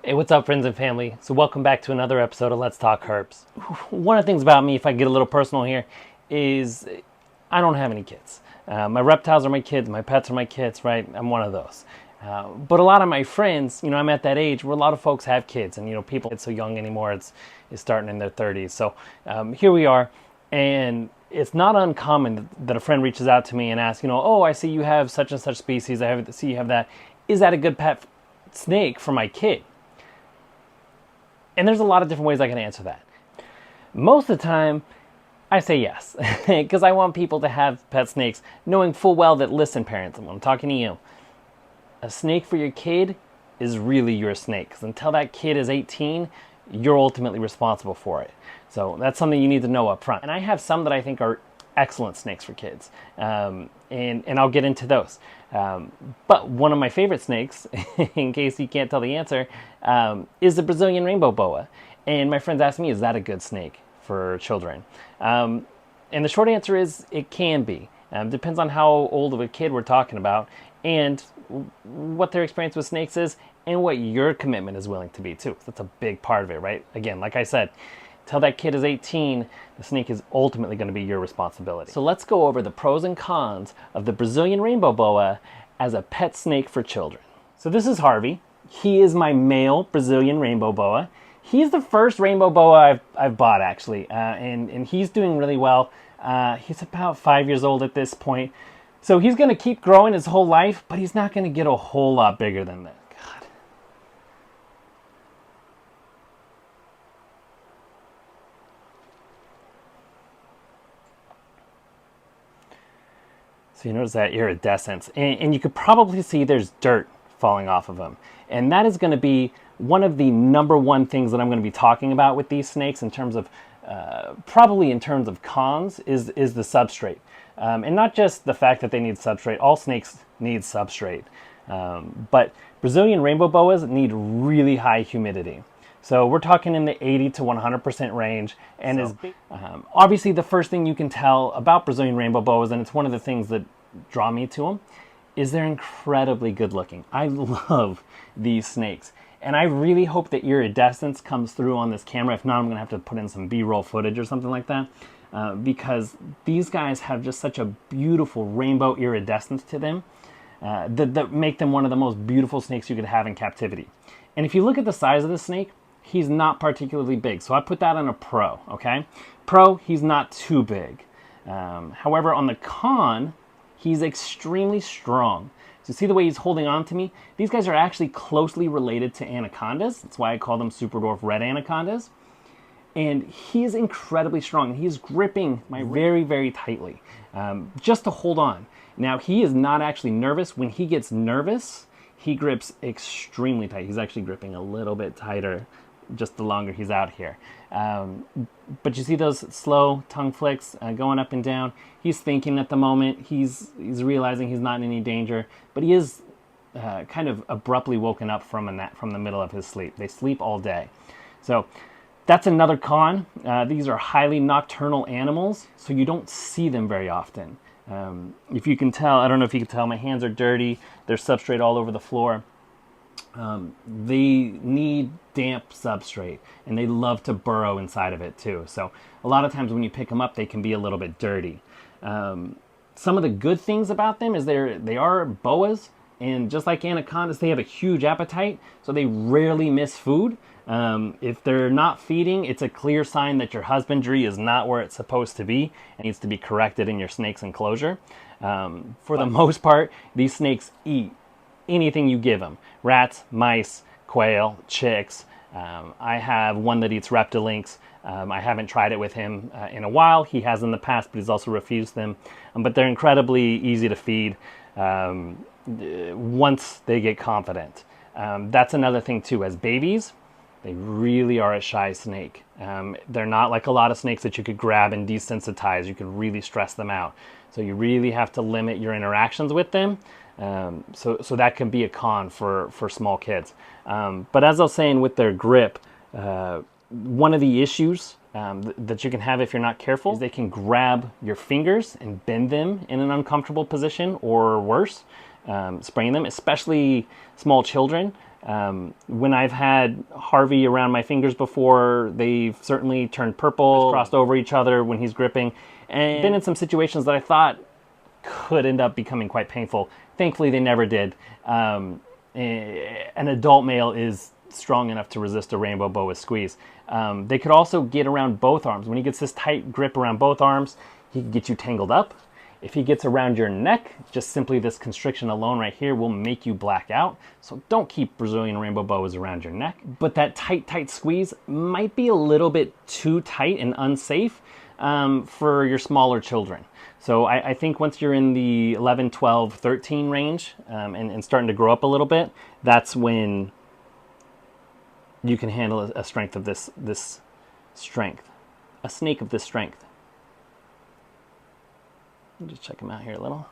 Hey, what's up, friends and family? So welcome back to another episode of Let's Talk Herbs. One of the things about me, if I get a little personal here, is I don't have any kids. My reptiles are my kids, my pets are my kids, right? I'm one of those. But a lot of my friends, I'm at that age where a lot of folks have kids, and people aren't so young anymore. It's starting in their 30s. So here we are, and it's not uncommon that a friend reaches out to me and asks, oh, I see you have such and such species. See you have that. Is that a good pet snake for my kid? And there's a lot of different ways I can answer that. Most of the time, I say yes, because I want people to have pet snakes, knowing full well that, listen, parents, I'm talking to you. A snake for your kid is really your snake, because until that kid is 18, you're ultimately responsible for it. So that's something you need to know up front. And I have some that I think are excellent snakes for kids, and I'll get into those. But one of my favorite snakes, in case you can't tell the answer, is the Brazilian Rainbow Boa. And my friends ask me, is that a good snake for children? And the short answer is it can be. Depends on how old of a kid we're talking about and what their experience with snakes is and what your commitment is willing to be too. That's a big part of it, right? Again, like I said, till that kid is 18, the snake is ultimately going to be your responsibility. So let's go over the pros and cons of the Brazilian Rainbow Boa as a pet snake for children. So this is Harvey. He is my male Brazilian Rainbow Boa. He's the first rainbow boa I've bought, actually, and he's doing really well. He's about 5 years old at this point. So he's going to keep growing his whole life, but he's not going to get a whole lot bigger than that. God. So you notice that iridescence, and you could probably see there's dirt falling off of him. And that is going to be one of the number one things that I'm going to be talking about with these snakes in terms of, probably in terms of cons, is the substrate. And not just the fact that they need substrate. All snakes need substrate. But Brazilian Rainbow Boas need really high humidity. So we're talking in the 80 to 100% range. And obviously the first thing you can tell about Brazilian Rainbow Boas, and it's one of the things that draw me to them, is they're incredibly good looking. I love these snakes. And I really hope that iridescence comes through on this camera. If not, I'm going to have to put in some B-roll footage or something like that. Because these guys have just such a beautiful rainbow iridescence to them that make them one of the most beautiful snakes you could have in captivity. And if you look at the size of the snake, he's not particularly big. So I put that on a pro, okay? Pro, he's not too big. However, on the con, he's extremely strong. So see the way he's holding on to me? These guys are actually closely related to anacondas. That's why I call them super dwarf red anacondas. And he is incredibly strong. He's gripping very, very tightly, just to hold on. Now, he is not actually nervous. When he gets nervous, he grips extremely tight. He's actually gripping a little bit tighter just the longer he's out here. But you see those slow tongue flicks going up and down. He's thinking at the moment. He's realizing he's not in any danger, but he is kind of abruptly woken up from the middle of his sleep. They sleep all day. So that's another con. These are highly nocturnal animals, so you don't see them very often. If you can tell, I don't know if you can tell, my hands are dirty. There's substrate all over the floor. They need damp substrate, and they love to burrow inside of it too. So a lot of times when you pick them up, they can be a little bit dirty. Some of the good things about them is they are boas, and just like anacondas, they have a huge appetite, so they rarely miss food. If they're not feeding, it's a clear sign that your husbandry is not where it's supposed to be and needs to be corrected in your snake's enclosure. For the most part, these snakes eat anything you give them. Rats, mice, quail, chicks. I have one that eats reptilinks. I haven't tried it with him in a while. He has in the past, but he's also refused them. But they're incredibly easy to feed once they get confident. That's another thing too. As babies, they really are a shy snake. They're not like a lot of snakes that you could grab and desensitize. You could really stress them out. So you really have to limit your interactions with them. So that can be a con for small kids. But as I was saying with their grip, one of the issues that you can have if you're not careful is they can grab your fingers and bend them in an uncomfortable position or worse, spraying them, especially small children. When I've had Harvey around my fingers before, they've certainly turned purple, crossed over each other when he's gripping, and been in some situations that I thought could end up becoming quite painful. Thankfully, they never did. An adult male is strong enough to resist a rainbow boa squeeze. They could also get around both arms. When he gets this tight grip around both arms, he can get you tangled up. If he gets around your neck, just simply this constriction alone right here will make you black out. So don't keep Brazilian rainbow boas around your neck. But that tight squeeze might be a little bit too tight and unsafe for your smaller children. So I think once you're in the 11, 12, 13 range and starting to grow up a little bit, that's when you can handle a strength of this strength, a snake of this strength. Just check him out here a little.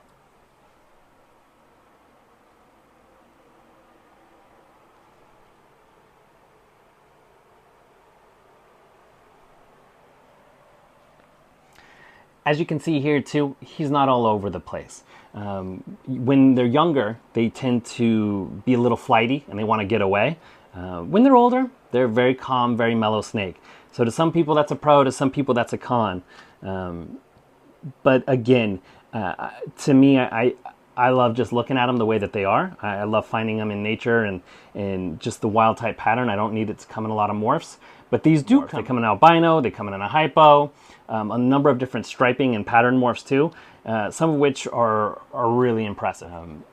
As you can see here too, he's not all over the place. When they're younger, they tend to be a little flighty and they want to get away. When they're older, they're a very calm, very mellow snake. So to some people that's a pro, to some people that's a con. But again, to me, I love just looking at them the way that they are. I love finding them in nature and just the wild type pattern. I don't need it to come in a lot of morphs. But these do come. They come in albino, they come in a hypo, a number of different striping and pattern morphs too, some of which are really impressive.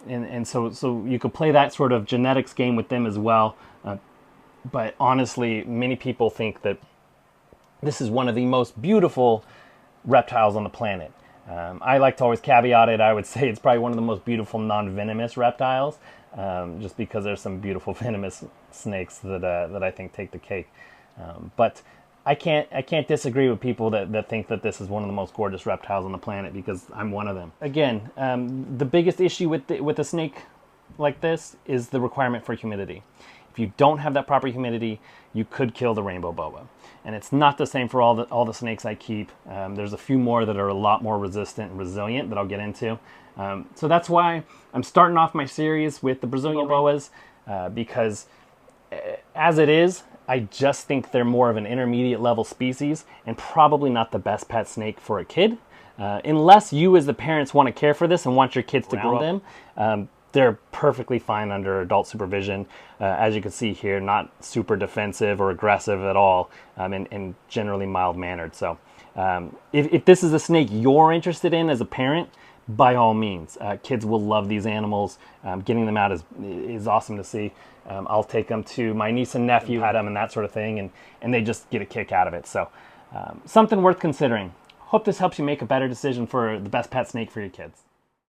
And so you could play that sort of genetics game with them as well. But honestly, many people think that this is one of the most beautiful reptiles on the planet. I like to always caveat it. I would say it's probably one of the most beautiful non-venomous reptiles, just because there's some beautiful venomous snakes that I think take the cake. But I can't disagree with people that think that this is one of the most gorgeous reptiles on the planet, because I'm one of them. Again, the biggest issue with a snake like this is the requirement for humidity. If you don't have that proper humidity, you could kill the rainbow boa. And it's not the same for all the snakes I keep. There's a few more that are a lot more resistant and resilient that I'll get into. So that's why I'm starting off my series with the Brazilian boas, because as it is, I just think they're more of an intermediate level species and probably not the best pet snake for a kid. Unless you as the parents want to care for this and want your kids to grow them, they're perfectly fine under adult supervision. As you can see here, not super defensive or aggressive at all, and generally mild-mannered. So if this is a snake you're interested in as a parent, by all means. Kids will love these animals. Getting them out is awesome to see. I'll take them to my niece and nephew, had them and that sort of thing, and they just get a kick out of it. So something worth considering. Hope this helps you make a better decision for the best pet snake for your kids.